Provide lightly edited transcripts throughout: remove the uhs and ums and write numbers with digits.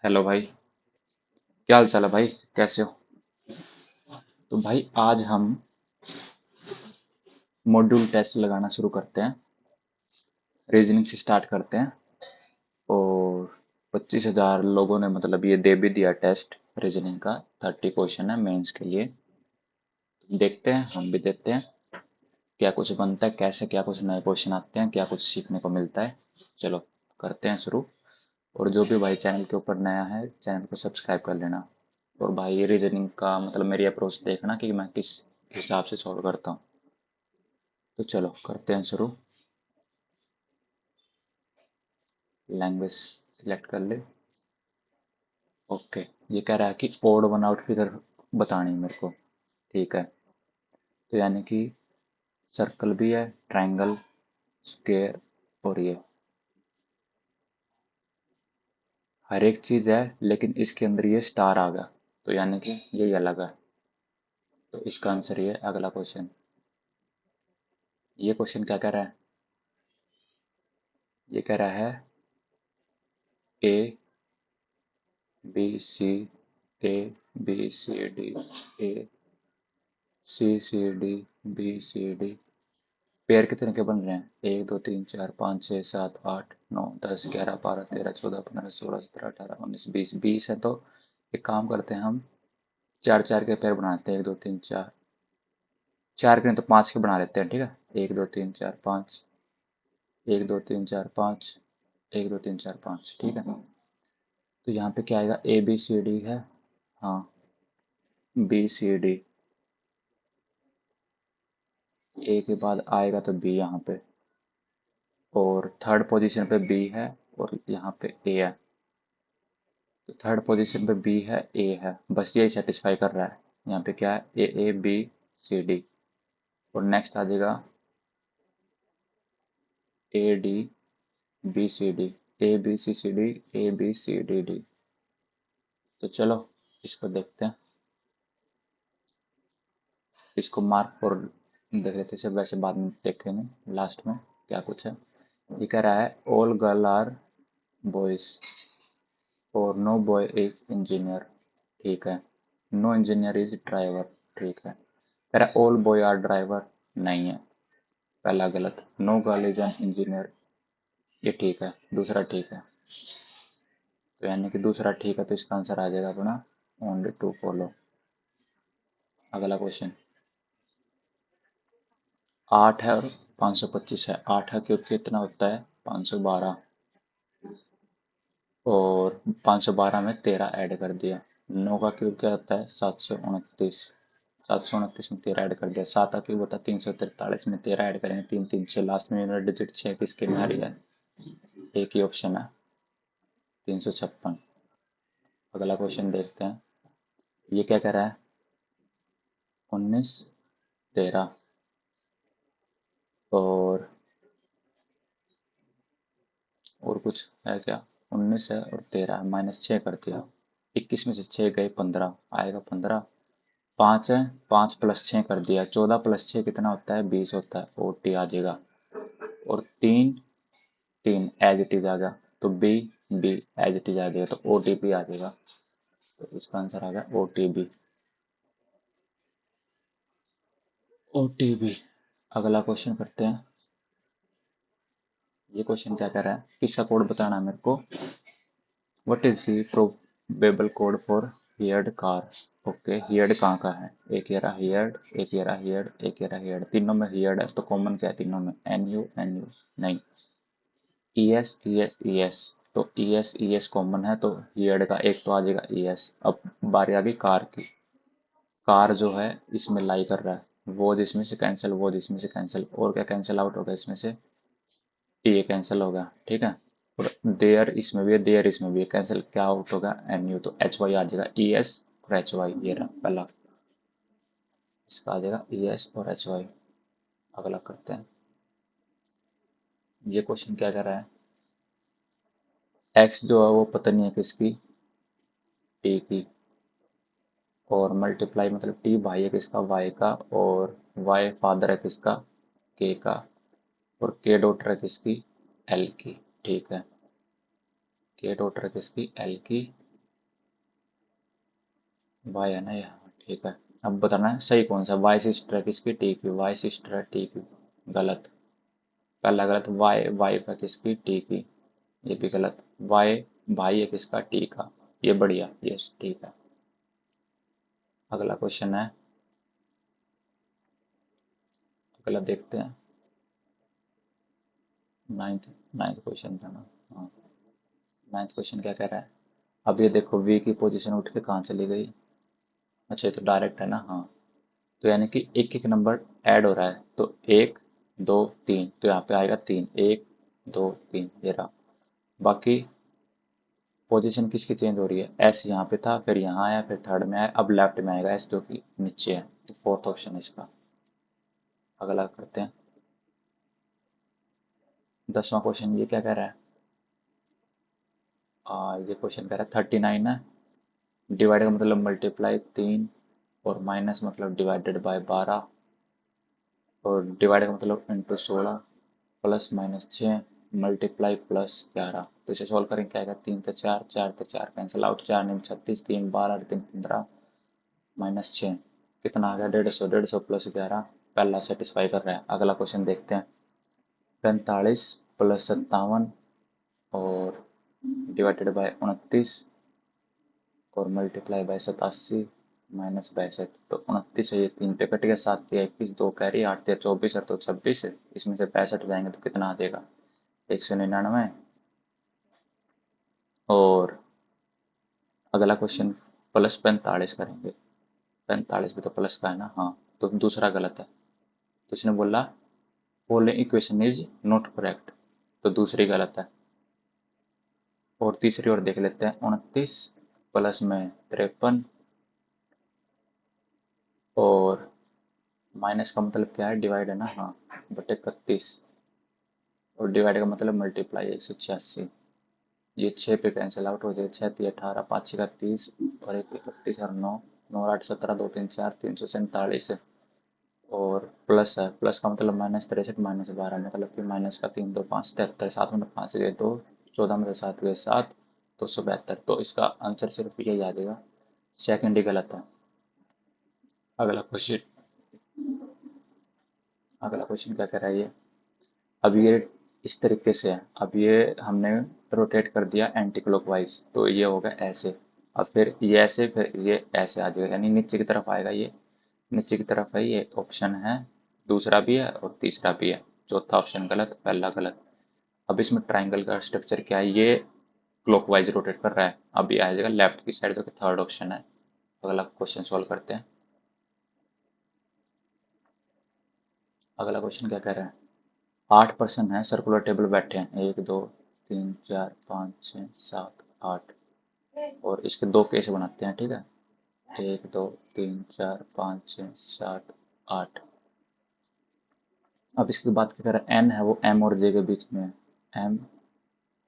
Hello भाई। क्या हाल चाल है भाई? कैसे हो? तो भाई आज हम मॉड्यूल टेस्ट लगाना शुरू करते हैं। रीजनिंग से स्टार्ट करते हैं। और 25,000 लोगों ने मतलब ये दे भी दिया टेस्ट। रीजनिंग का 30 क्वेश्चन है मेंस के लिए। देखते हैं, हम भी देखते हैं क्या कुछ बनता है, कैसे क्या कुछ नए क्वेश्चन आते हैं, क्या कुछ सीखने को मिलता है। चलो करते हैं शुरू। और जो भी भाई चैनल के ऊपर नया है, चैनल को सब्सक्राइब कर लेना। और भाई ये रीजनिंग का मतलब मेरी अप्रोच देखना कि मैं किस हिसाब से सॉल्व करता हूँ। तो चलो करते हैं शुरू। लैंग्वेज सिलेक्ट कर ले। ओके। ये कह रहा है कि ओड वन आउट फिगर बतानी है मेरे को। ठीक है। तो यानी कि सर्कल भी है, ट्रायंगल, स्क्वायर और ये हर एक चीज है, लेकिन इसके अंदर ये स्टार आ गया। तो यानी कि यही अलग है। तो इसका आंसर ये है। अगला क्वेश्चन। ये क्वेश्चन क्या कह रहा है? ये कह रहा है A B C, A B C D, A C C D, B C D. Pair कितने के बन रहे हैं? 1 2 3 4 5 6 7 8 9 10 11 12 13 14 15 16 17 18 20 है। तो एक काम करते हैं हम, चार चार के पेयर बनाते हैं। 1 2 3 4। चार के नहीं तो पांच के बना लेते हैं। ठीक है। 1 2 3 4 5। 1 2 3 4 5। 1 2 3 4 5। ठीक है। तो यहाँ पे क्या आएगा? ए बी सी डी है। हाँ। B C D. ए के बाद आएगा तो बी यहाँ पे। और थर्ड पोजीशन पे बी है। और यहाँ पे ए है। तो थर्ड पोजीशन पे बी है, ए है, बस यही सेटिस्फाई कर रहा है। यहाँ पे क्या है? A A B C D. और नेक्स्ट आ जाएगा A D B C D. A B C C D, A B C D D. तो चलो इसको देखते हैं। इसको मार्क और देख लेते हैं, वैसे बाद में देखेंगे लास्ट में क्या कुछ है। ये कह रहा है ऑल गर्ल आर बॉयज और नो बॉय इज इंजीनियर। ठीक है। No engineer is driver. ठीक है। कह रहा है ऑल बॉय आर ड्राइवर। नहीं है, पहला गलत। No girl is an engineer, ये ठीक है। दूसरा ठीक है। तो यानी कि दूसरा ठीक है, तो इसका आंसर आ जाएगा अपना ओनली टू फॉलो। अगला क्वेश्चन। 8 है और 525 है। 8 का क्यूब कितना होता है? 512। और 512 में 13 ऐड कर दिया। 9 का क्यूब क्या होता है? 729। 729 में 13 ऐड कर दिया। 7 का क्यूब होता है 343 में 13 ऐड करेंगे। 3 3 6, लास्ट में यूनिट डिजिट 6 किसके में आ रही है? एक ही ऑप्शन है, 356। अगला क्वेश्चन देखते हैं। ये क्या कह रहा है? 19 13 और कुछ है क्या? 19 है और 13 -6 कर दिया। 21 में से 6 गए, 15 आएगा। 15। 5 है, 5 प्लस 6 कर दिया। 14 प्लस 6 कितना होता है? 20 होता है। ओ टी आ जाएगा। और 3 3 एज इट इज आ गया। तो B B as it is आ जाएगा। तो ओ टी पी आ जाएगा। तो इसका आंसर आ गया O T B. O T B. अगला क्वेश्चन करते हैं। ये क्वेश्चन क्या कर रहा है? किसका कोड बताना है मेरे को? What is the probable code for heard car? Okay, heard कहाँ का है? एक ये रहा हियर्ड, एक ये रहा हियर्ड, एक ये रहा हियर्ड। तीनों में हियर्ड है, तो कॉमन क्या है तीनों में? N U N U. नहीं, E S E S E S. तो ई एस कॉमन है, तो हियर्ड का एक तो आ जाएगा ई एस। अब बारी आ गई कार की। कार जो है इसमें लाई कर रहा है। वो इसमें से कैंसिल, वो इसमें से कैंसिल, और क्या कैंसिल आउट होगा इसमें से? ये कैंसिल होगा। ठीक है। और देयर इसमें भी है, देयर इसमें भी है, कैंसिल क्या आउट होगा? N U. तो एच वाई आ जाएगा। ई एस और एच वाई, ये रहा पहला। इसका आ जाएगा ई एस और एच वाई। अगला करते हैं। ये क्वेश्चन क्या कर रहा है? एक्स जो है वो पता नहीं है किसकी, टी की। और मल्टीप्लाई मतलब टी भाई है किसका? वाई का। और वाई फादर है किसका? के का। और के डॉटर है किसकी? एल की। ठीक है। के डॉटर है किसकी? एल की। वाई है ना ये, ठीक है। अब बताना है सही कौन सा, वाई सिस्टर है किसकी, टी की, वाई सिस्टर है टी की, गलत। पहला गलत, वाई वाइफ है किसकी, टी की, ये भी गलत। वाई भाई है किसका, टी का, ये बढ़िया, ये ठीक है। अगला क्वेश्चन है, अगला देखते हैं। नाइन्थ, नाइन्थ क्वेश्चन था ना, हाँ। नाइन्थ क्वेश्चन क्या कह रहा है, अब ये देखो वी की पोजीशन उठ के कहाँ चली गई, अच्छा ये तो डायरेक्ट है ना, हाँ। तो यानी कि एक एक नंबर ऐड हो रहा है, तो एक दो तीन, तो यहाँ पे आएगा तीन, एक दो तीन, ये रहा। बाकी पोजीशन किसकी चेंज हो रही है, एस यहाँ पे था, फिर यहाँ आया, फिर थर्ड में आया, अब लेफ्ट में आएगा एस जो कि नीचे है, तो फोर्थ ऑप्शन है इसका। अगला करते हैं, 10वां क्वेश्चन, ये क्या कह रहा है, ये क्वेश्चन कह रहा है 39 है, डिवाइड का मतलब मल्टीप्लाई 3, और माइनस मतलब डिवाइडेड बाय 12, और डिवाइड का मतलब into 16, plus minus 6, multiply plus 11। तो इसे सॉल्व करेंगे, क्या आएगा, 3 पे 4, 4 पे 4 कैंसिल आउट, 4 9 36, 3 12, 3 15, माइनस 6, कितना आ गया, 150, 150 प्लस 11, पहला सेटिस्फाई कर रहा है। अगला क्वेश्चन देखते हैं, 45 प्लस 57, और डिवाइडेड बाय 29, और मल्टीप्लाई बाय 87, माइनस 62, तो 29 है, ये 3 पे कट गया, 7 या 21, 2 कैरी, 8 या 24 है तो 26 है, इसमें से 65 जाएंगे तो कितना आ जाएगा, 199। और अगला क्वेश्चन, प्लस 45 करेंगे, 45 भी तो प्लस का है ना, हाँ। तो दूसरा गलत है, तो इसने बोला following equation is not correct, तो दूसरी गलत है। और तीसरी और देख लेते हैं, 29 प्लस में 53, और माइनस का मतलब क्या है, डिवाइड है ना, हाँ, बटे 31, और डिवाइड का मतलब मल्टीप्लाई, 186, ये 6 पे कैंसिल आउट हो जाए, 6 3 18, 5 6 30, और 1 31, और 9 9 8 17, 2 3 4, 347, और प्लस है, प्लस का मतलब माइनस 63, माइनस 12, मतलब कि माइनस का 3 2 5 73, 7 में 5 गए 2, 14 में 7 गए 7, 272, तो इसका आंसर सिर्फ यही आ जाएगा, सेकंड ही गलत है। अगला क्वेश्चन, अगला क्वेश्चन क्या कह रहा है ये, अब ये इस तरीके से है, अब ये हमने रोटेट कर दिया एंटी क्लॉकवाइज, तो ये होगा ऐसे, अब फिर ये ऐसे, फिर ये ऐसे आ जाएगा, यानी नीचे की तरफ आएगा, ये नीचे की तरफ है, ये ऑप्शन है, दूसरा भी है और तीसरा भी है, चौथा ऑप्शन गलत, पहला गलत। अब इसमें ट्राइंगल का स्ट्रक्चर क्या है, ये क्लॉकवाइज रोटेट कर रहा है, अब ये आ जाएगा लेफ्ट की साइड, जो कि थर्ड ऑप्शन है। अगला क्वेश्चन सॉल्व करते हैं। अगला क्वेश्चन क्या कह रहा है, 8 पर्सन है सर्कुलर टेबल बैठे हैं, 1 2 3 4 5 6 7 8, और इसके दो केस बनाते हैं, ठीक है, 1 2 3 4 5 6 7 8। अब इसके बाद क्या कर रहा है, एन है वो एम और जे के बीच में है, एम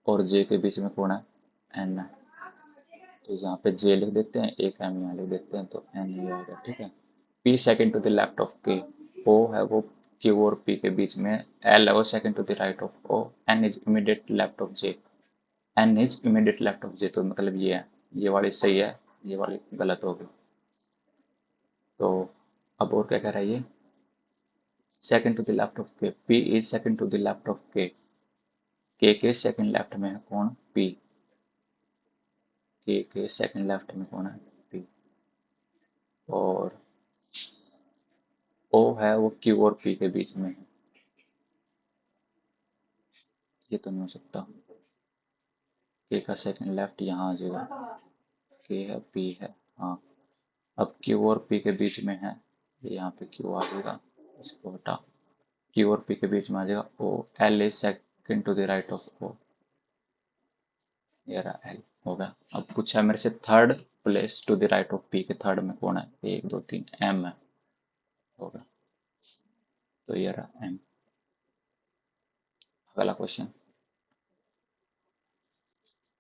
और जे के बीच में कौन है, एन है, तो यहाँ पे जे लिख देते हैं, एक एम यहाँ लिख देते हैं, तो एन ये आ गया, ठीक है। P second to the left of K, O है वो क्यू और पी के बीच में, एल है वो second to the right of O, N is immediate left of J, N is immediate left of J, तो मतलब ये है, ये वाली सही है, ये वाली गलत होगी। तो अब और क्या कह रहा है ये, second to the left of K, P is second to the left of K second left में है कौन, पी, के सेकंड लेफ्ट में कौन है, पी, और ओ है वो क्यू और पी के बीच में है, ये तो नहीं हो सकता, के का सेकंड लेफ्ट यहाँ आ जाएगा, के है पी है, हाँ। अब क्यू और पी के बीच में है, ये यहाँ पे क्यू आ जाएगा, इसको हटा, क्यू और पी के बीच में आ जाएगा O, L is second to the right of O, ये रहा एल, होगा। अब पूछा है मेरे से third place to the right of P के थर्ड में कौन है, 1 2 3, एम है, होगा, तो ये रहा एम। अगला क्वेश्चन,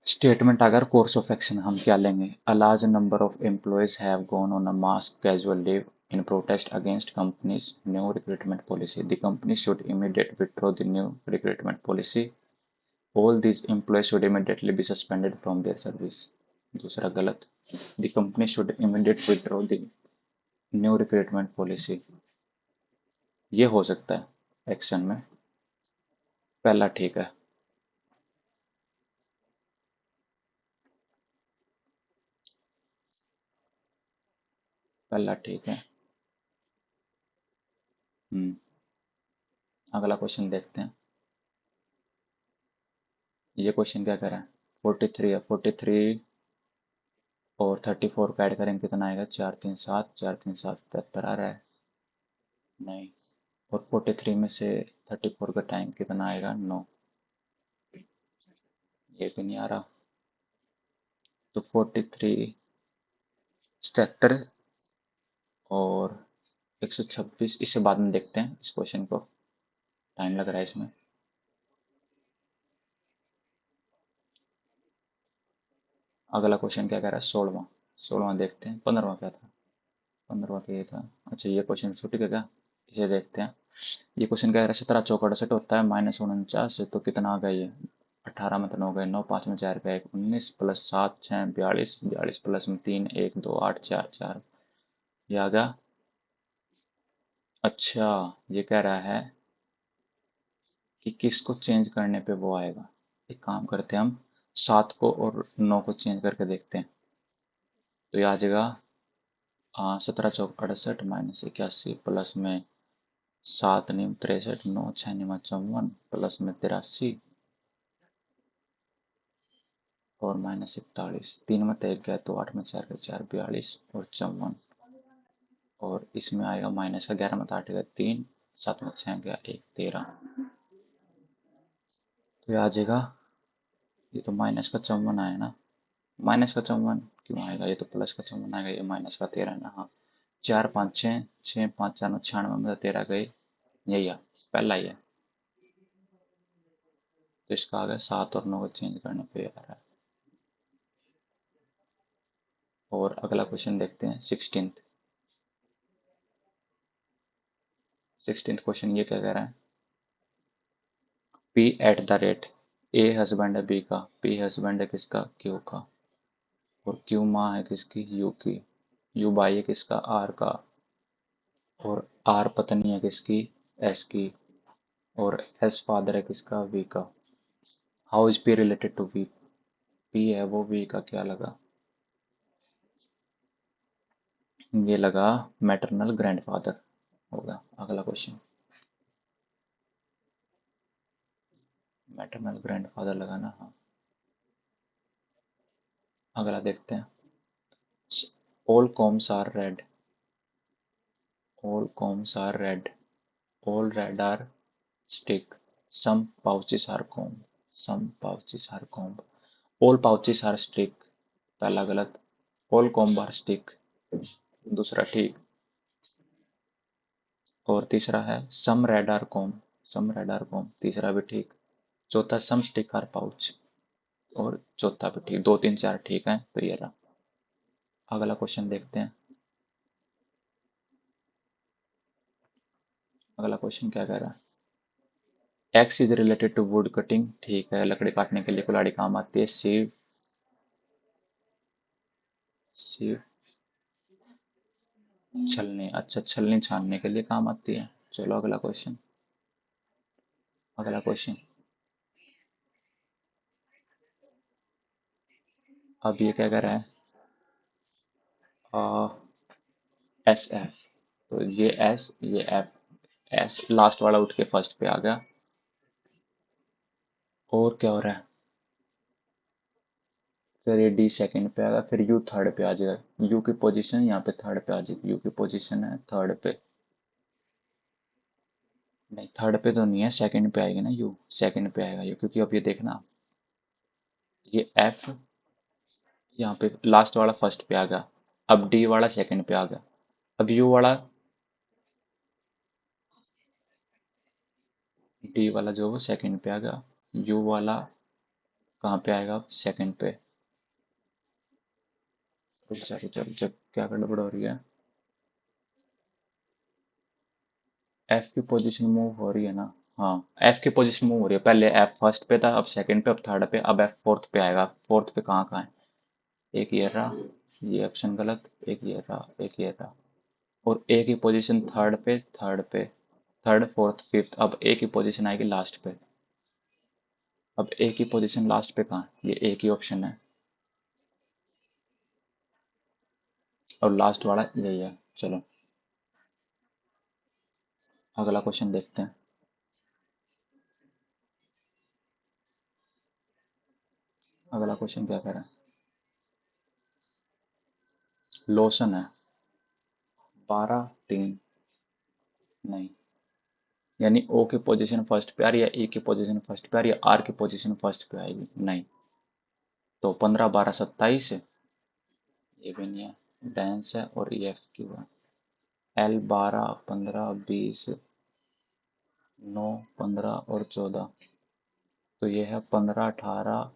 स्टेटमेंट अगर कोर्स ऑफ एक्शन हम क्या लेंगे, a large number of employees have gone on a mass casual leave in protest against company's new recruitment policy. The company should immediately withdraw the new recruitment policy. All these employees should immediately be suspended from their service. दूसरा गलत। The company should immediate withdraw the new recruitment policy, ये हो सकता है action में। पहला ठीक है। पहला ठीक है। अगला क्वेश्चन देखते हैं। ये क्वेश्चन क्या कह रहा है? 43 है, 43 और 34 का ऐड करेंगे कितना आएगा? 4 3 7, 4 3 7 77 आ रहा है। नहीं। और 43 में से 34 का टाइम कितना आएगा? 9। ये भी नहीं आ रहा। तो 43 77 और 126, इससे बाद में देखते हैं इस क्वेश्चन को, टाइम लग रहा है इसमें। अगला क्वेश्चन क्या कह रहा है? 16वां। 16वां देखते हैं। 15वां क्या था? 15वां तो ये था। अच्छा, ये क्वेश्चन छूट गया क्या? इसे देखते हैं। ये क्वेश्चन कह रहा है 17 चौक 68 होता है -49 से, तो कितना आ गया ये? 18 में 3 हो गए, 9 5 में 4 का 1 19 प्लस 7 6 42 42 प्लस में 3 1 2 8 4 4, ये आ गया। अच्छा, ये कह रहा है कि किसको चेंज करने पे वो आएगा। एक काम करते हैं हम, 7 को और 9 को चेंज करके देखते हैं। तो ये आ जाएगा 17 चौक 68 -81 प्लस में 7 नीम 63 9 6 निमा 54 प्लस में 83 और -41, 3 में 1 गया तो 8 में 4 का 4 42 और 54, और इसमें आएगा माइनस का 11 में 8 गया 3, 7 में 6 गया 1 13। तो ये आ जाएगा, ये तो माइनस का 54 आया ना। माइनस का 54 क्यों आएगा? ये तो प्लस का 54 आएगा, ये माइनस का 13 ना। हाँ, 4 5 6 6 5 4 96 में 13 गए, यही है पहला ही है। तो इसका आ गया 7 और 9 को चेंज करने पे आ रहा है। और अगला क्वेश्चन देखते हैं 16th क्वेश्चन। ये क्या कह रहा है? P at the rate, a husband है बी का, पी हस्बैंड है किसका? क्यू का, और क्यू माँ है किसकी? यू की, यू भाई है किसका? आर का, और आर पत्नी है किसकी? एस की, और एस फादर है किसका? वी का। How is P related to V? P है वो वी का क्या लगा? ये लगा मैटरनल ग्रैंडफादर होगा। अगला क्वेश्चन, मैटरनल ग्रैंडफादर लगा ना? हाँ। अगला देखते हैं। All combs are red, all combs are red, all red are stick, some pouches are comb, some pouches are comb, all pouches are stick, पहला गलत, all comb are stick, दूसरा ठीक, और तीसरा है some red are comb, some red are comb, तीसरा भी ठीक, चौथा some stick are pouch, और चौथा भी ठीक। 2 3 4 ठीक है, तो ये रहा। अगला क्वेश्चन देखते हैं। अगला क्वेश्चन क्या कह रहा है? X is related to wood cutting, ठीक है, लकड़ी काटने के लिए कुल्हाड़ी काम आती है। सीव, सीव छलनी, अच्छा छलनी छानने के लिए काम आती है। चलो अगला क्वेश्चन। अगला क्वेश्चन, अब ये क्या कर रहा है? एस एफ, तो ये एस ये एफ, एस लास्ट वाला उठ के फर्स्ट पे आ गया। और क्या हो रहा है? फिर ये डी सेकंड पे आएगा, फिर यू थर्ड पे आ जाएगा। यू की पोजीशन यहाँ पे थर्ड पे आ जाएगी, यू की पोजीशन है थर्ड पे। नहीं, थर्ड पे तो नहीं है, सेकंड पे आएगी ना यू, सेकंड पे आएगा यू, क्योंकि अब ये देखना, ये एफ यहाँ पे लास्ट वाला फर्स्ट पे आ गया, अब डी वाला सेकंड पे आ गया, अब यू वाला, डी वाला जो वो सेकंड पे आ गया, यू वाला कहाँ पे आएगा? सेकंड पे। चलो चलो चलो, क्या गड़बड़ हो रही है? एफ की पोजीशन मूव हो रही है ना? हाँ, एफ की पोजीशन मूव हो रही है। पहले एफ फर्स्ट पे था, अब सेकंड पे, अब थर्ड पे, अब एफ फोर्थ पे आएगा। फोर्थ पे कहाँ कहाँ है? एक ये रहा, ये ऑप्शन गलत, एक ये रहा, एक ये रहा, और एक ही पोजीशन थर्ड फोर्थ फिफ्थ, अब एक ही पोजीशन आएगी लास्ट पे। अब एक ही पोजीशन लास्ट पे कहाँ, ये एक ही ऑप्शन है, और लास्ट वाला यही है। चलो अगला क्वेश्चन देखते हैं। अगला क्वेश्चन क्या कह रहा है, लोशन है, 12 3, नहीं, यानी ओ की पोजीशन फर्स्ट पे आ रही है, ए की पोजीशन फर्स्ट पे आ रही है, आर की पोजीशन फर्स्ट पे आएगी, नहीं। तो 15 12 27, ये भी नहीं है, डांस है, और ये एफ क्यू है। एल 12 15 20, 9 15 और 14, तो ये है 15 18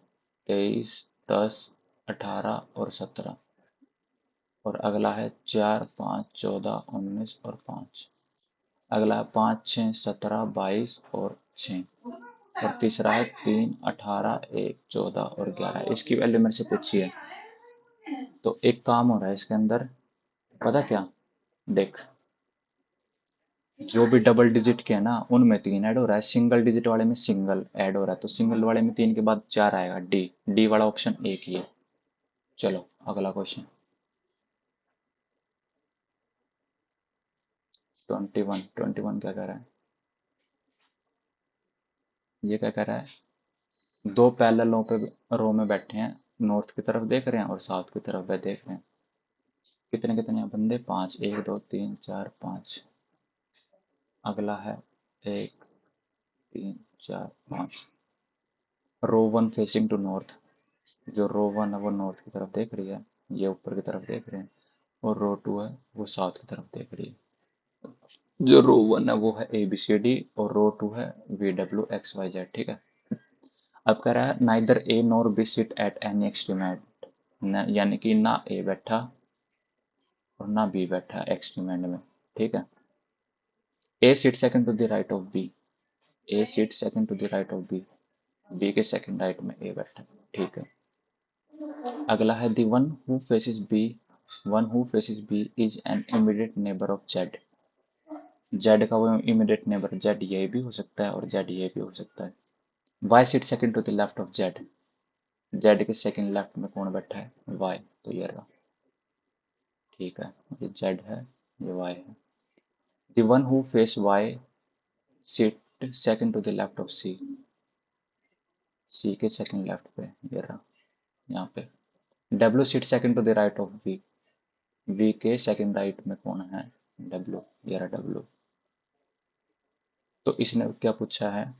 23 10 18 और 17, और अगला है 4 5 14 19 और 5, अगला है 5 6 17 22 और 6, और तीसरा है 3 18 1 14 और 11। इसकी वैल्यू मेरे से पूछी है, तो एक काम हो रहा है इसके अंदर, पता क्या, देख, जो भी डबल डिजिट के है ना उनमें 3 ऐड हो रहा है, सिंगल डिजिट वाले में सिंगल ऐड हो रहा है, तो सिंगल वाले में 3 के बाद 4 आएगा, डी डी वाला ऑप्शन एक ही है। चलो अगला क्वेश्चन। 21 क्या कह रहा है, ये क्या कह रहा है, दो पैरेललों पे रो में बैठे हैं, नॉर्थ की तरफ देख रहे हैं और साउथ की तरफ भी देख रहे हैं, कितने कितने हैं बंदे, 5, 1 2 3 4 5, अगला है 1 3 4 5, row one facing to north, जो रो वन है वो नॉर्थ की तरफ देख रही है, ये ऊपर की तरफ देख रहे हैं, और रो टू है वो साउथ की तरफ देख रही है। जो रो वन है वो है ए बी सी डी, और रो टू है V W X Y Z, ठीक है। अब कह रहा है neither A nor B sit at any extreme end, यानी कि ना ए बैठा और ना बी बैठा एक्सट्रीम एंड में, ठीक है। A sit second to the right of B, A sit second to the right of B, B के सेकंड राइट में ए बैठा, ठीक है। अगला है the one who faces B is an immediate neighbour of Z, Z का वो immediate neighbour, Z ये भी हो सकता है और जेड ये भी हो सकता है। Y seat second to the left of Z, Z के सेकंड लेफ्ट में कौन बैठा है, वाई, तो ये रहा, ठीक है, ये जेड है, ये वाई है। The one who face Y seat second to the left of C, C के सेकंड लेफ्ट पे, ये रहा यहाँ पे। W sit second to the right of V, V के सेकंड राइट में कौन है, डब्ल्यू, ये रहा डब्ल्यू। तो इसने क्या पूछा है,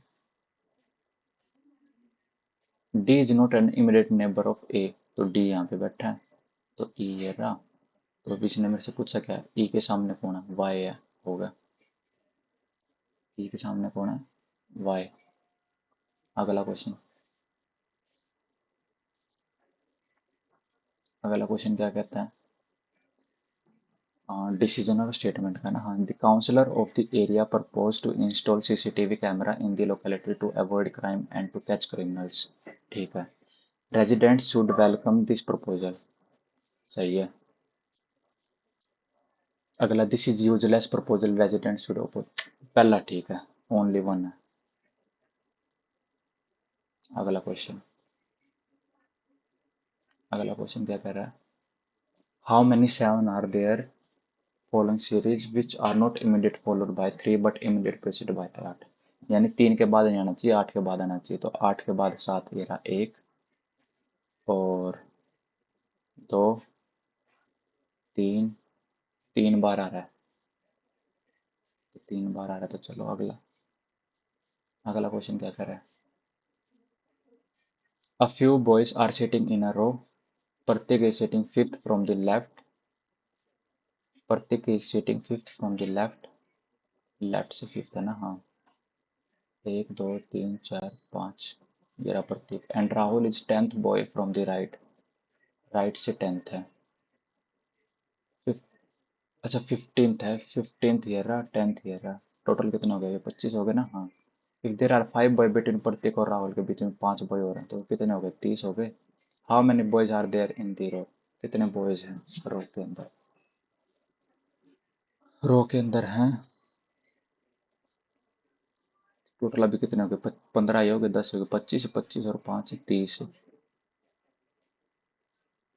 D is not an immediate neighbour of A, तो डी यहाँ पे बैठा है, तो ई ये रहा। तो अब इसने मेरे से पूछा क्या है, ई के सामने कौन है, वाई है, होगा, ई के सामने कौन है, वाई। अगला क्वेश्चन, अगला क्वेश्चन क्या कहता है, डिसीजन और स्टेटमेंट का ना, हाँ, the councillor of the area propose to install CCTV camera in the locality to avoid crime and to catch criminals, ठीक है। Residents should welcome this proposal, सही है। अगला, this is useless proposal, residents should oppose, पहला ठीक है, only one है। अगला क्वेश्चन, अगला क्वेश्चन क्या कह रहा है, how many 7 are there following series which are not immediate followed by 3 but immediate preceded by 8, यानी 3 के बाद नहीं आना चाहिए, 8 के बाद आना चाहिए, तो 8 के बाद 7, ये रहा 1 और 2 3, 3 बार आ रहा है, तो 3 बार आ रहा है, तो चलो अगला, अगला क्वेश्चन क्या कर रहा है, a few boys are sitting in a row, प्रत्येक is sitting fifth from the left, प्रत्येक is sitting fifth from the left, left से फिफ्थ है ना, हाँ, 1 2 3 4 5, ये रहा प्रत्येक, and Rahul is 10th boy from the right, right से 10th है, अच्छा 15th है, 15th ये रहा, 10th ये रहा, टोटल कितने हो गए, ये 25 हो गए ना, हाँ। If there are 5 boy between प्रत्येक और राहुल के बीच में 5 बॉय हो रहे हैं, तो कितने हो गए, 30 हो गए। How many boys are there in the row, कितने बॉयज हैं रो के अंदर, रो के अंदर हैं टोटल अभी कितने हो गए, 15 ही हो गए, 10 हो गए, 25, 25 और 5 30,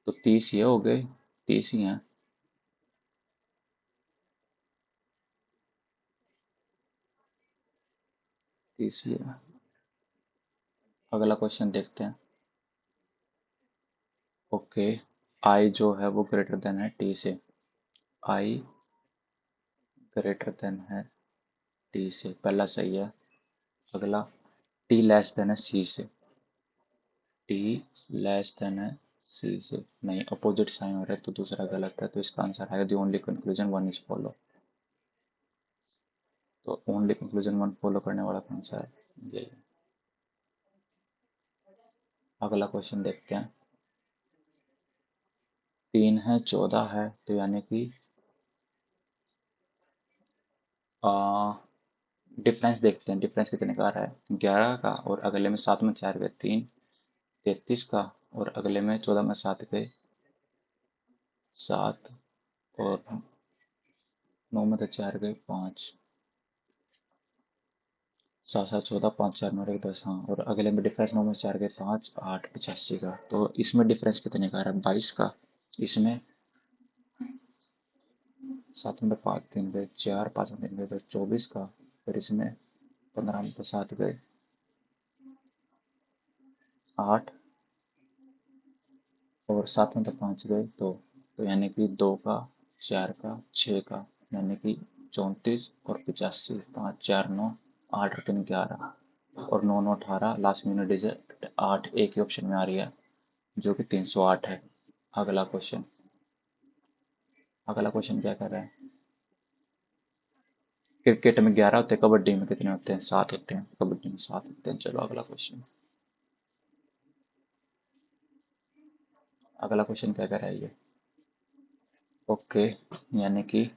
तो 30 ये हो गए, 30 ही हैं। 30 ही है। अगला क्वेश्चन देखते हैं। ओके, आई जो है वो ग्रेटर देन है टी से, आई ग्रेटर देन है टी से, पहला सही है। अगला टी लेस देन है सी से, टी लेस देन है सी से, नहीं अपोजिट साइन हो रहा है तो दूसरा गलत है, तो इसका आंसर आएगा the only conclusion one is follow. तो ओनली कंक्लूजन वन फॉलो करने वाला कौन सा है, यही। अगला क्वेश्चन देखते हैं। 3 है 14 है, तो यानी कि डिफरेंस देखते हैं, डिफरेंस कितने का आ रहा है, 11 का, और अगले में 7 में 4 गए 3, 33 का, और अगले में 14 में 7 गए 7, और 9 में तो 4 गए 5, 7 7 14, 5 4 9 1 10, हाँ, और अगले में डिफरेंस 9 में 4 गए 5 8 85 का, तो इसमें डिफरेंस कितने का आ रहा है, 22 का। इसमें 7 में 5 3 गए 4, 5 में 3 गए तो 24 का, फिर इसमें 15 में तो 7 गए 8, और 7 में तो 5 गए 2, तो यानी कि 2 का 4 का 6 का, यानी कि 34 और 85, 5 4 9, 8 और 3 11, और 9 9 18, लास्ट में डिजिट 8 एक ही ऑप्शन में आ रही है जो कि 308 है। अगला क्वेश्चन, अगला क्वेश्चन क्या कर रहा है, क्रिकेट में 11 होते हैं, कबड्डी में कितने होते हैं, 7 होते हैं, कबड्डी में 7 होते हैं। चलो अगला क्वेश्चन, अगला क्वेश्चन क्या कर रहा है ये। ओके, यानी कि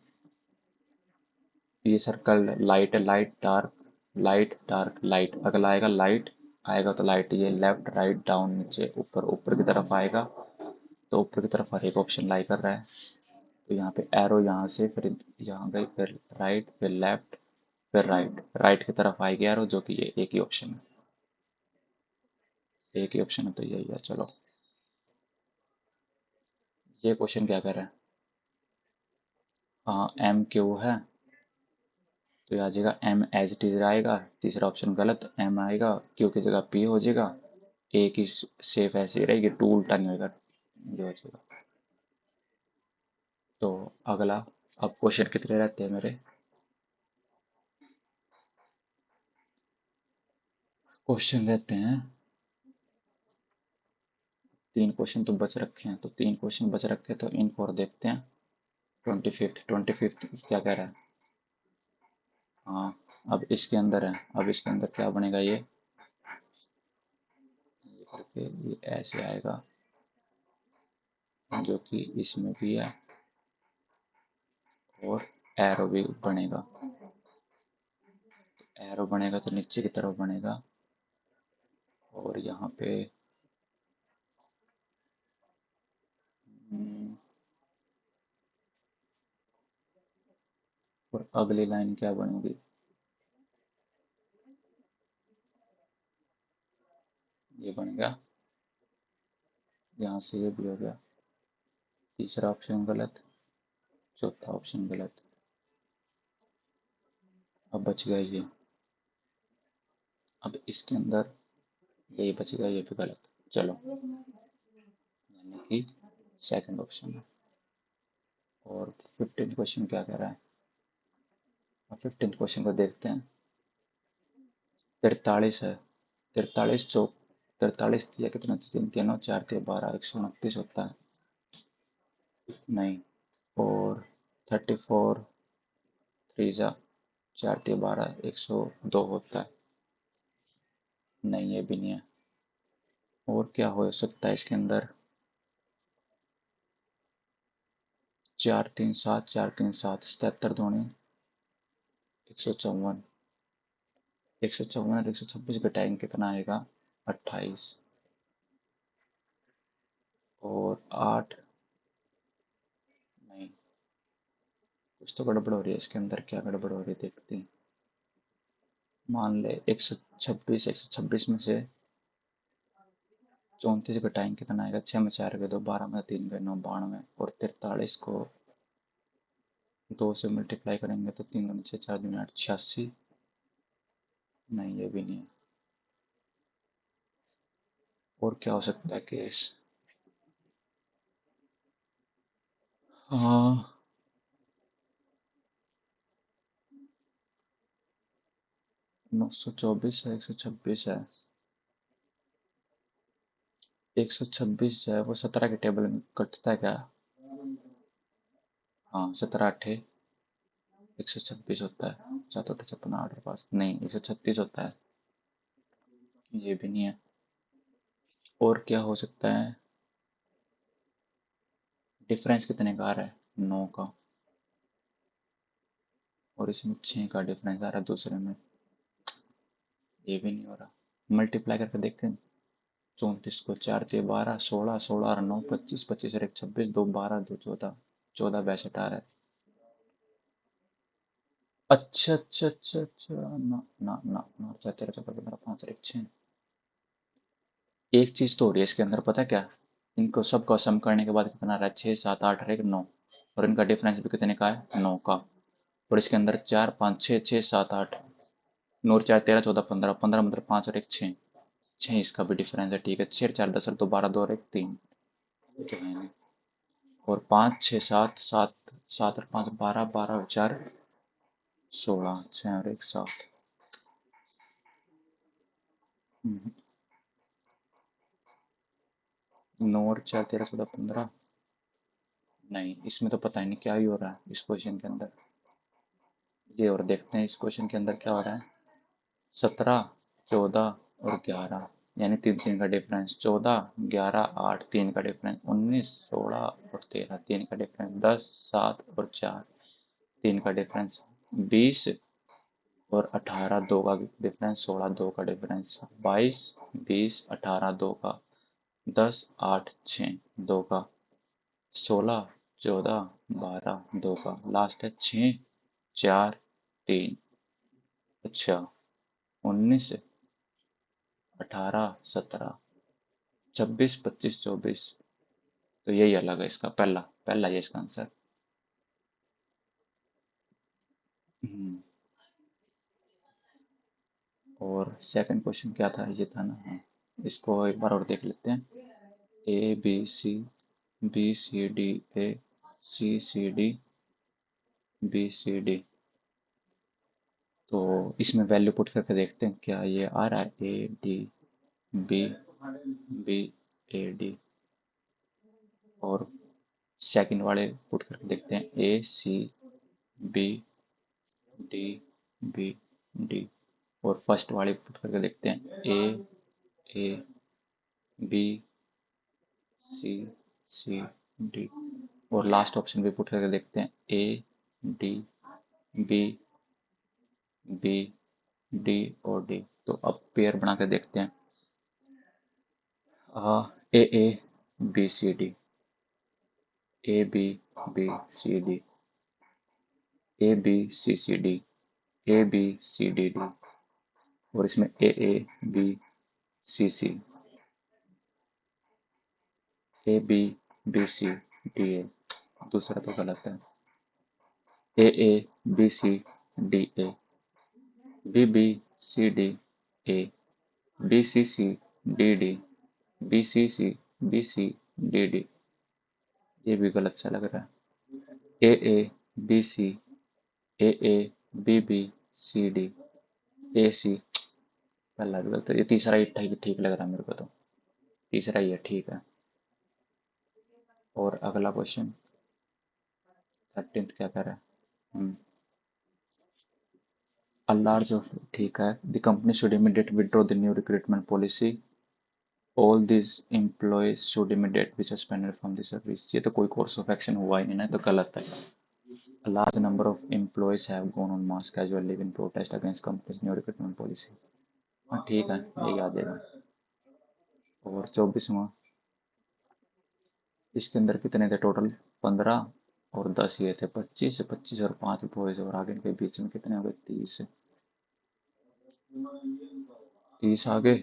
ये सर्कल लाइट है, light dark, light dark light, अगला आएगा लाइट, आएगा तो लाइट, ये लेफ्ट राइट डाउन नीचे ऊपर, ऊपर की तरफ आएगा, तो ऊपर की तरफ हर एक ऑप्शन लाई कर रहा है, तो यहाँ पे एरो यहाँ से फिर यहाँ गई, फिर राइट, फिर लेफ्ट, फिर राइट, राइट की तरफ आएगी एरो, जो कि ये एक ही ऑप्शन है, एक ही ऑप्शन है, तो यही है। चलो ये क्वेश्चन क्या कर रहा है, हाँ एम क्यू है, तो ये आ जाएगा एम एज इट इज आएगा, तीसरा ऑप्शन गलत, एम आएगा, क्यू की जगह पी हो जाएगा, ए की शेप ऐसी रहेगी, टू उल्टा नहीं होगा, ये हो जाएगा। तो अगला, अब क्वेश्चन कितने रहते हैं मेरे, क्वेश्चन रहते हैं 3 क्वेश्चन तो बच रखे हैं, तो 3 क्वेश्चन बच रखे हैं, तो इनको और देखते हैं। 25th क्या कह रहा है, हाँ अब इसके अंदर है, अब इसके अंदर क्या बनेगा, ये करके ये ऐसे आएगा, जो कि इसमें भी है, और एरो भी बनेगा, एरो बनेगा तो नीचे की तरफ बनेगा, और यहाँ पे हम्म, और अगली लाइन क्या बनेगी, ये बनेगा, यहाँ से ये भी हो गया, तीसरा ऑप्शन गलत, चौथा ऑप्शन गलत, अब बच गया ये, अब इसके अंदर यही बच गया, ये भी गलत। चलो, यानी कि सेकंड ऑप्शन है। और 15th क्वेश्चन क्या कह रहा है, अब 15th क्वेश्चन को देखते हैं। 43 है, 43 चौक, 43 दिया कितना, तीन तीनों 4 दिया 12, 129 होता है, नहीं, और 34 थ्री जा 4 दिया 12, 102 होता है, नहीं ये भी नहीं है। और क्या हो सकता है इसके अंदर, 4 3 7, 4 3 7, 77 दूनी 154, 154 और 126 घटाएंगे कितना आएगा, 28, 8 नहीं, कुछ तो गड़बड़ हो रही है इसके अंदर। क्या गड़बड़ हो रही है देखते हैं। मान ले 126 में से 34 घटाएंगे कितना आएगा? 6 में 4 गए 2, 12 में 3 गए 9, 92। और 43 को 2 से मल्टीप्लाई करेंगे तो 3 दूनी 6, 4 दूनी 8, 86। नहीं, ये भी नहीं है। और क्या हो सकता है केस? हाँ, 924 है, 126 है। 126 जो है वो 17 के टेबल में कटता है क्या? हाँ, 17 8 126 होता है। 7 8 56 8 और 5 नहीं, 136 होता है। ये भी नहीं है। और क्या हो सकता है? डिफरेंस कितने का आ रहा है? 9 का। और इसमें 6 का डिफरेंस आ रहा है दूसरे में। ये भी नहीं हो रहा। मल्टीप्लाई करके देखते हैं। 34 को 4 3 12, 16 16 और 9 25, 25 और 1 26, 2 12, 2 14, 14 62 आ रहा है। अच्छा अच्छा अच्छा अच्छा, ना ना ना ना, 4 13 14 15 5 और 1 6। एक चीज तो हो रही है इसके अंदर, पता है क्या? इनको सबको सम करने के बाद कितना आ रहा है? 6 7 8 और 1 9। और इनका डिफरेंस भी कितने का है? 9 का। और इसके अंदर 4 5 6 6 7 8, 9 4 13 14 15, 15 मतलब 5 और 1 6। 6 इसका भी डिफरेंस है। ठीक है, 6 4 10 और 2 12, 2 और 1 3। तो है नहीं। और 5 6 7 7, 7 और 5 12, 12 और 4 16, 6 और 1 7। 9 और 4 13 14 15। नहीं, इसमें तो पता ही नहीं क्या ही हो रहा है इस क्वेश्चन के अंदर। ये और देखते हैं इस क्वेश्चन के अंदर क्या हो रहा है। 17 14 और 11, यानी 3 3 का डिफरेंस। 14 11 8 3 का डिफरेंस। 19 16 और 13 3 का डिफरेंस। 10 7 और 4 3 का डिफरेंस। 20 और 18 2 का डिफरेंस। 16 2 का डिफरेंस। 22 20 18 2 का। 10 8 6 2 का। 16 14 12 2 का। लास्ट है 6 4 3। अच्छा, 19 18 17 26 25 24। तो यही अलग है इसका। पहला पहला ये इसका आंसर। हम्म, और सेकंड क्वेश्चन क्या था? ये था ना? हाँ, इसको एक बार और देख लेते हैं। A B C D, A C D, B C D. तो इसमें वैल्यू पुट करके देखते हैं क्या ये आ रहा है। A D B, B A D. और सेकंड वाले पुट करके देखते हैं। A C B D, B D. और फर्स्ट वाले पुट करके देखते हैं। A B C C D. और लास्ट ऑप्शन भी पुट करके देखते हैं। A D B, B D और डी। तो अब पेयर बना के देखते हैं। A B C D, A B B C D, A B C D, A B C D D. और इसमें A B C, A B B C D A. दूसरा तो गलत है। A B C D A, B B C D A, B C D D, B C D D. ये भी गलत सा लग रहा है। A B C, A B B C D, A C. पहला भी गलत है। ये तीसरा ही ठीक ठीक लग रहा है मेरे को तो। तीसरा ही है, ठीक है। और अगला क्वेश्चन 13th क्या कह रहा है? A large of, ठीक है। The company should immediately withdraw the new recruitment policy. All these employees should immediately be suspended from the service. ये तो कोई course of action हुआ ही नहीं ना, तो गलत है। A large number of employees have gone on mass casual leave in protest against company's new recruitment policy. हाँ ठीक है, यही आ जाएगा। और 24वां, इसके अंदर कितने थे टोटल? 15 और 10 ये थे, 25, 25 और 5 बॉयज, और आगे के बीच में कितने हो गए? 30, 30 आगे।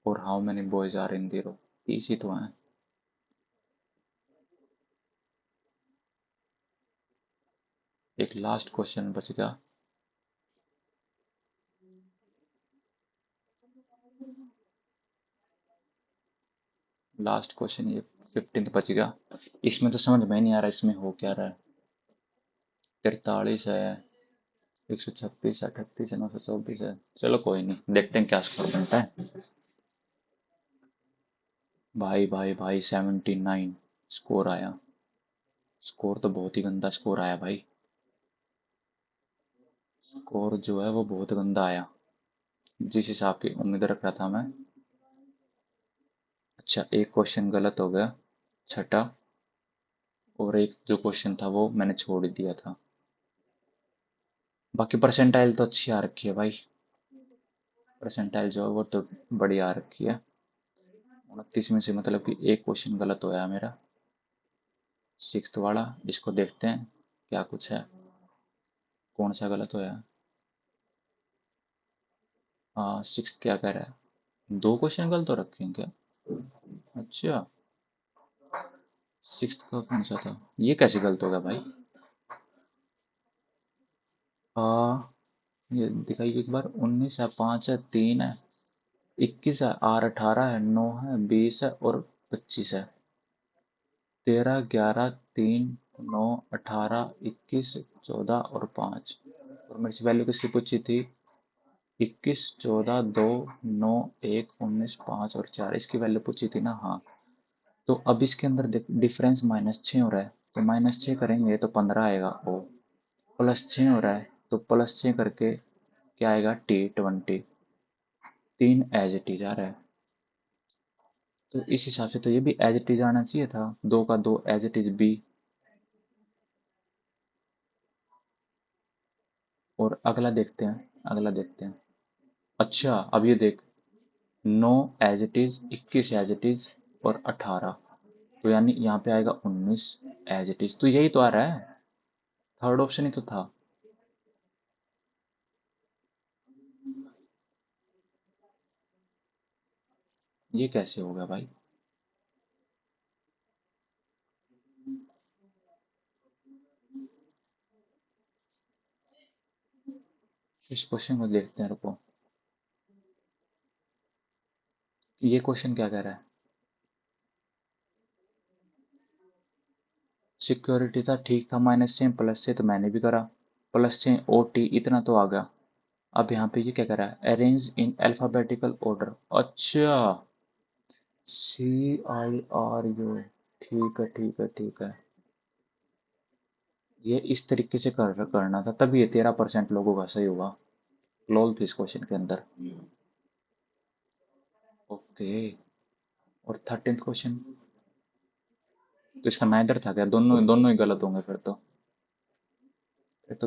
और how many boys are in the row? 30 ही तो हैं। एक लास्ट क्वेश्चन बच गया। लास्ट क्वेश्चन ये 15 बच गया। इसमें तो समझ में नहीं आ रहा इसमें हो क्या रहा है। 43 है, 126 है, 38 है, 924 है। चलो कोई नहीं, देखते हैं क्या स्कोर बनता है। भाई भाई भाई 79 स्कोर आया। स्कोर तो बहुत ही गंदा स्कोर आया भाई। स्कोर जो है वो बहुत गंदा आया, जिस हिसाब की उम्मीद रख रहा था मैं। अच्छा, एक क्वेश्चन गलत हो गया, छठा। और एक जो क्वेश्चन था वो मैंने छोड़ दिया था। बाकी परसेंटाइल तो अच्छी आ रखी है भाई। परसेंटाइल जो है वो तो बढ़िया आ रखी है। 29 में से मतलब कि एक क्वेश्चन गलत होया मेरा, सिक्स्थ वाला। इसको देखते हैं क्या कुछ है, कौन सा गलत होया। सिक्स्थ क्या कह रहा है? दो क्वेश्चन गलत हो रखे हैं क्या? अच्छा, सिक्स्थ का कौन सा था? ये कैसे गलत हो गया भाई? आ, ये दिखाइए एक बार। 19 है, 5 है, 3 है, 21 है, आर 18 है, 9 है, 20 है और 25 है। 13, 11, 3, 9, 18, 21, 14 और 5। और मेरे से वैल्यू किसकी पूछी थी? 21, 14, 2, 9, 1, 19, 5 और 4, इसकी वैल्यू पूछी थी ना? हाँ। तो अब इसके अंदर डिफरेंस -6 हो रहा है, तो -6 करेंगे तो 15 आएगा। ओ, +6 हो रहा है तो +6 करके क्या आएगा? T20। 3 एज इट इज आ रहा है, तो इस हिसाब से तो ये भी एज इट इज आना चाहिए था। 2 का 2 एज इट इज बी। और अगला देखते हैं, अगला देखते हैं। अच्छा, अब ये देख, 9 as it is, 21 as it is और 18, तो यानी यहाँ पे आएगा 19 एज इट इज। तो यही तो आ रहा है, थर्ड ऑप्शन ही तो था। ये कैसे हो गया भाई? इस क्वेश्चन को देखते हैं, रुको। ये क्वेश्चन क्या कह रहा है? सिक्योरिटी था, ठीक था, -6 +6 तो मैंने भी करा, +6 OT इतना तो आ गया। अब यहाँ पे ये क्या कह रहा है? Arrange in alphabetical order. अच्छा, CIRU, ठीक है ठीक है ठीक है। ये इस तरीके से करना था, तभी ये 13% लोगों का सही हुआ। लोल थी इस क्वेश्चन के अंदर। ओके। और 13th क्वेश्चन, तो इसका नाइदर था क्या? दोनों दोनों ही गलत होंगे फिर तो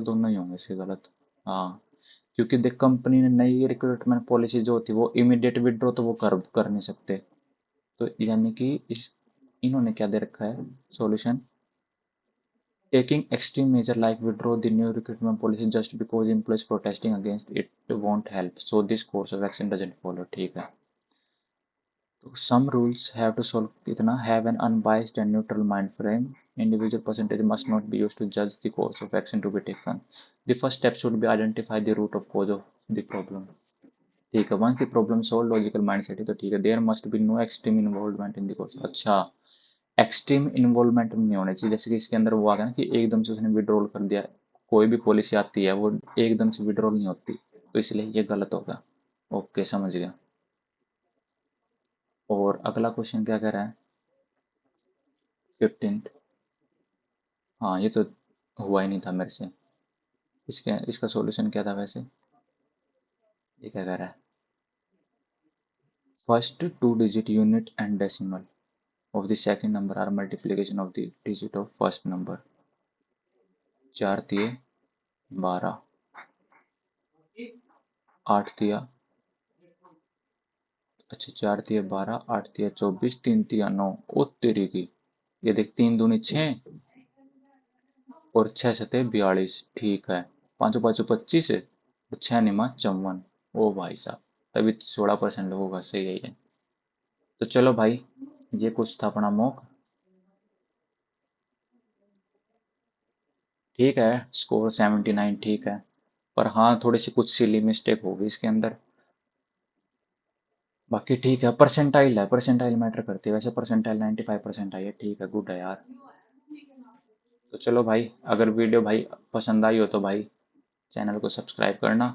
दोनों ही होंगे इसके गलत। हाँ, क्योंकि देख, कंपनी ने नई रिक्रूटमेंट पॉलिसी जो होती है वो इमीडिएट विड्रॉ तो वो कर नहीं सकते। तो यानी कि इस इन्होंने क्या दे रखा है solution? Taking extreme measure like withdraw the new recruitment policy just because employees protesting against it won't help. So this course of action doesn't follow. ठीक है। तो some rules have to solve कितना have an unbiased and neutral mind frame. Individual percentage must not be used to judge the course of action to be taken. The first step should be identify the root of cause of the problem. ठीक है, once the problem solved logical mindset है तो ठीक है। There must be no extreme involvement in the course. अच्छा, extreme involvement नहीं होना चाहिए। जैसे कि इसके अंदर वो आ गया ना कि एकदम से उसने विड्रॉल कर दिया। कोई भी पॉलिसी आती है वो एकदम से विड्रॉल नहीं होती, तो इसलिए ये गलत होगा। ओके, समझ गया। और अगला क्वेश्चन क्या कह रहा है? 15th। हाँ, ये तो हुआ ही नहीं था मेरे से। इसका सॉल्यूशन क्या था वैसे? ये क्या कह रहा है? First 2 digit unit and decimal of the second number are multiplication of the digit of first number। 4 दिए 12, 8 दिया अच्छा 4 तिया 12, 8 तिया 24, 3 तिया 9। ओ तेरी की, ये देख 3 दूनी 6 और 6 सते 42। ठीक है, पाँचों पाँचों 25 है और 6 निमा 54। ओ भाई साहब, तभी 16% लोगों का सही है ये। तो चलो भाई, ये कुछ था अपना मॉक। ठीक है, स्कोर 79 ठीक है, पर हाँ थोड़ी सी कुछ सिली मिस्टेक होगी इसके अंदर। बाकी ठीक है, परसेंटाइल है, परसेंटाइल मैटर करती है वैसे। परसेंटाइल 95% आई है, ठीक है, गुड है यार। तो चलो भाई, अगर वीडियो भाई पसंद आई हो तो भाई चैनल को सब्सक्राइब करना,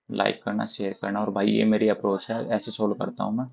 लाइक करना, शेयर करना। और भाई ये मेरी अप्रोच है, ऐसे सोल्व करता हूँ मैं।